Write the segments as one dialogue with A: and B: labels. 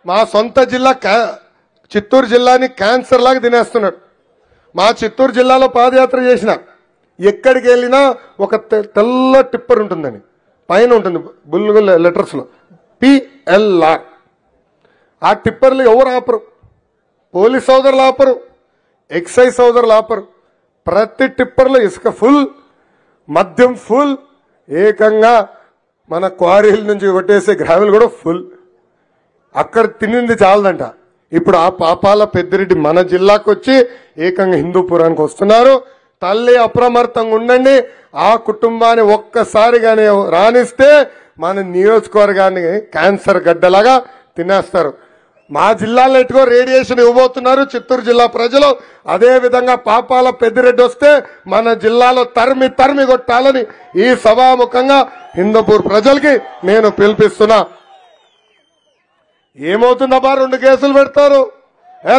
A: మా సొంత జిల్లా చిత్తూరు జిల్లాని క్యాన్సర్ లాగా తినేస్తున్నాడు. మా చిత్తూరు జిల్లాలో పాదయాత్ర చేసిన ఎక్కడికి వెళ్ళినా ఒక తెల్ల టిప్పర్ ఉంటుందని పైన ఉంటుంది బుల్లుగుల్ లెటర్స్లో పిఎల్ఆర్. ఆ టిప్పర్లు ఎవరు ఆపరు, పోలీస్ సోదరులు ఆపరు, ఎక్సైజ్ సోదరులు ఆపరు. ప్రతి టిప్పర్లో ఇసుక ఫుల్, మద్యం ఫుల్, ఏకంగా మన క్వారీల నుంచి కొట్టేసే గ్రావెల్ కూడా ఫుల్. అక్కడ తినింది చాలదంట. ఇప్పుడు ఆ పాపాల పెద్దిరెడ్డి మన జిల్లాకు వచ్చి ఏకంగా హిందూపురానికి వస్తున్నారు. తల్లి అప్రమత్తంగా ఉండండి. ఆ కుటుంబాన్ని ఒక్కసారిగానే రాణిస్తే మన నియోజకవర్గాన్ని క్యాన్సర్ గడ్డలాగా తినేస్తారు. మా జిల్లాలో ఎటుకో రేడియేషన్ ఇవ్వబోతున్నారు చిత్తూరు జిల్లా ప్రజలు. అదే విధంగా పాపాల పెద్దిరెడ్డి వస్తే మన జిల్లాలో తరిమి తరిమి కొట్టాలని ఈ సభాముఖంగా హిందూపూర్ ప్రజలకి నేను పిలిపిస్తున్నా. ఏమవుతుందబ్బా, 2 కేసులు పెడతారు.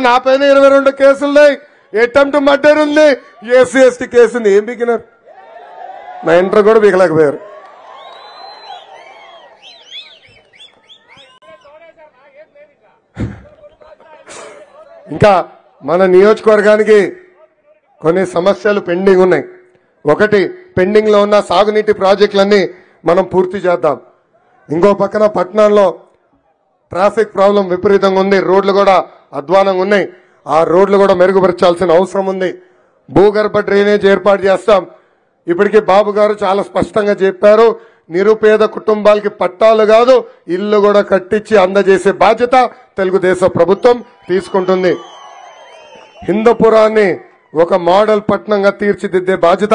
A: నా పైన 22 కేసులున్నాయి. అటెంప్ట్ మర్డర్ ఉంది, ఎస్సీ ఎస్టీ కేసు ఉంది. ఏం బిగినారు? నా ఇంటర్ కూడా బిగలేకపోయారు. ఇంకా మన నియోజకవర్గానికి కొన్ని సమస్యలు పెండింగ్ ఉన్నాయి. ఒకటి, పెండింగ్ లో ఉన్న సాగునీటి ప్రాజెక్టులన్నీ మనం పూర్తి చేద్దాం. ఇంకో పక్కన పట్టణంలో ట్రాఫిక్ ప్రాబ్లం విపరీతంగా ఉంది. రోడ్లు కూడా అధ్వానంగా ఉన్నాయి. ఆ రోడ్లు కూడా మెరుగుపరచాల్సిన అవసరం ఉంది. భూగర్భ డ్రైనేజ్ ఏర్పాటు చేస్తాం. ఇప్పటికీ బాబు గారు చాలా స్పష్టంగా చెప్పారు, నిరుపేద కుటుంబాలకి పట్టాలు కాదు ఇల్లు కూడా కట్టించి అందజేసే బాధ్యత తెలుగుదేశం ప్రభుత్వం తీసుకుంటుంది. హిందూపురాన్ని ఒక మోడల్ పట్టణంగా తీర్చిదిద్దే బాధ్యత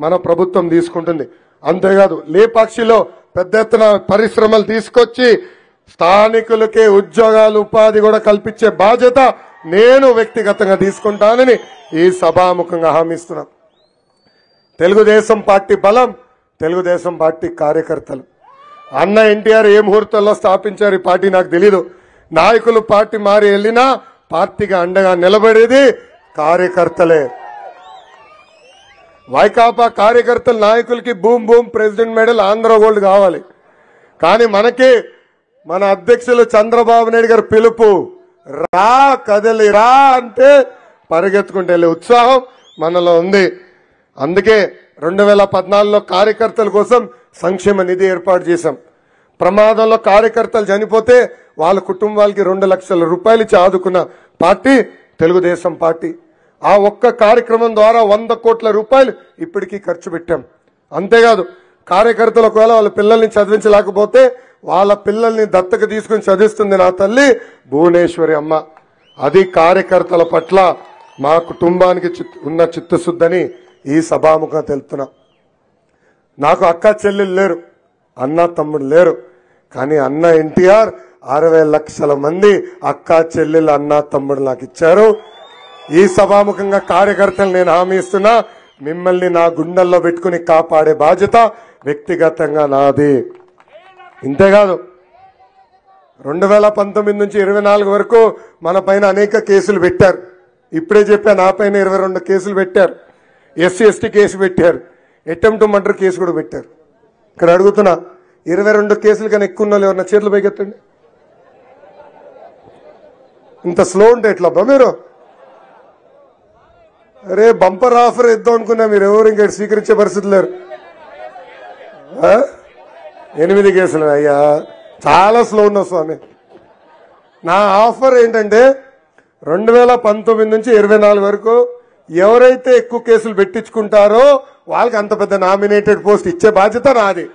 A: మన ప్రభుత్వం తీసుకుంటుంది. అంతేకాదు లేపాక్షిలో పెద్ద ఎత్తున పరిశ్రమలు తీసుకొచ్చి స్థానికులకే ఉద్యోగాలు ఉపాధి కూడా కల్పించే బాధ్యత నేను వ్యక్తిగతంగా తీసుకుంటానని ఈ సభాముఖంగా హామీస్తున్నాం. తెలుగుదేశం పార్టీ బలం, తెలుగుదేశం పార్టీ కార్యకర్తలు. అన్న ఎన్టీఆర్ ఏ ముహూర్తంలో స్థాపించారు ఈ పార్టీ నాకు తెలీదు. నాయకులు పార్టీ మారి వెళ్ళినా పార్టీగా అండగా నిలబడేది కార్యకర్తలే. వైకాపా కార్యకర్తల నాయకులకి boom boom president medal Andhra gold కావాలి. కానీ మనకి మన అధ్యక్షులు చంద్రబాబు నాయుడు గారు పిలుపు, రా కదలి రా అంటే పరిగెత్తుకుంటూ వెళ్ళే ఉత్సాహం మనలో ఉంది. అందుకే 2014లో కార్యకర్తల కోసం సంక్షేమ నిధి ఏర్పాటు చేశాం. ప్రమాదంలో కార్యకర్తలు చనిపోతే వాళ్ళ కుటుంబాలకి 2 లక్షల రూపాయలు ఇచ్చి ఆదుకున్న పార్టీ తెలుగుదేశం పార్టీ. ఆ ఒక్క కార్యక్రమం ద్వారా 100 కోట్ల రూపాయలు ఇప్పటికీ ఖర్చు పెట్టాం. అంతేకాదు కార్యకర్తలు ఒకవేళ వాళ్ళ పిల్లల్ని చదివించలేకపోతే వాళ్ళ పిల్లల్ని దత్తక తీసుకుని చదివిస్తుంది నా తల్లి భువనేశ్వరి అమ్మ. అది కార్యకర్తల పట్ల మా కుటుంబానికి ఉన్న చిత్తశుద్ధిని ఈ సభాముఖంగా తెలుపుతున్నా. నాకు అక్క చెల్లెలు లేరు, అన్న తమ్ముడు లేరు. కానీ అన్న ఎన్టీఆర్ 60 లక్షల మంది అక్క చెల్లెలు అన్న తమ్ముడు నాకు ఇచ్చారు. ఈ సభాముఖంగా కార్యకర్తలు నేను హామీ ఇస్తున్నా, మిమ్మల్ని నా గుండెల్లో పెట్టుకుని కాపాడే బాధ్యత వ్యక్తిగతంగా నాది. ఇంతేకాదు 2019 నుంచి 24 వరకు మన పైన అనేక కేసులు పెట్టారు. ఇప్పుడే చెప్పా, నా పైన 22 కేసులు పెట్టారు. ఎస్సీ ఎస్టీ కేసు పెట్టారు, అటెంప్ట్ మర్డర్ కేసు కూడా పెట్టారు. ఇక్కడ అడుగుతున్నా, 22 కేసులు కానీ ఎక్కువ ఉన్న ఎవరన్నా చేతులు పైకెత్తండి. ఇంత స్లో ఉంటే ఎట్లబ్బా మీరు? అరే బంపర్ ఆఫర్ ఇద్దాం అనుకున్నా, మీరు ఎవరు ఇంకా స్వీకరించే పరిస్థితి లేరు. 8 కేసులు అయ్యా, చాలా స్లో ఉన్నా స్వామి. నా ఆఫర్ ఏంటంటే 2019 నుంచి 24 వరకు ఎవరైతే ఎక్కువ కేసులు పెట్టించుకుంటారో వాళ్ళకి అంత పెద్ద నామినేటెడ్ పోస్ట్ ఇచ్చే బాధ్యత నాది.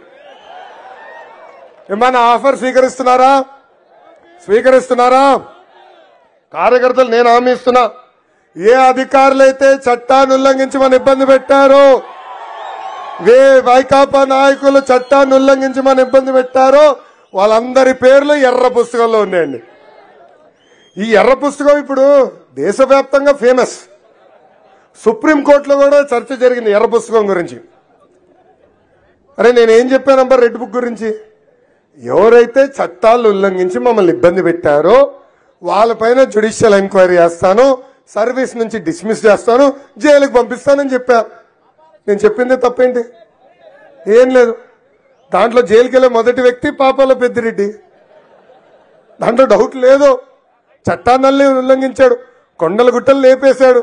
A: ఏమన్నా ఆఫర్ స్వీకరిస్తున్నారా? స్వీకరిస్తున్నారా? కార్యకర్తలు నేను హామీ ఇస్తున్నా, ఏ అధికారులైతే చట్టాన్ని ఉల్లంఘించి మన ఇబ్బంది పెట్టారో, ఏ వైకాపా నాయకులు చట్టాన్ని ఉల్లంఘించి మన ఇబ్బంది పెట్టారో వాళ్ళందరి పేర్లు ఎర్ర పుస్తకంలో ఉన్నాయండి. ఈ ఎర్ర పుస్తకం ఇప్పుడు దేశవ్యాప్తంగా ఫేమస్. సుప్రీంకోర్టులో కూడా చర్చ జరిగింది ఎర్ర పుస్తకం గురించి. అరే నేనేం చెప్పానబ్బా రెడ్ బుక్ గురించి? ఎవరైతే చట్టాలు ఉల్లంఘించి మమ్మల్ని ఇబ్బంది పెట్టారో వాళ్ళపైన జ్యుడిషియల్ ఎంక్వైరీ చేస్తాను, సర్వీస్ నుంచి డిస్మిస్ చేస్తాను, జైలుకి పంపిస్తానని చెప్పా. నేను చెప్పింది తప్పేంటి? ఏం లేదు. దాంట్లో జైలుకి వెళ్ళే మొదటి వ్యక్తి పాపాల పెద్దిరెడ్డి. దాంట్లో డౌట్ లేదు. చట్టాన్ని ఉల్లంఘించాడు, కొండల గుట్టలు లేపేశాడు.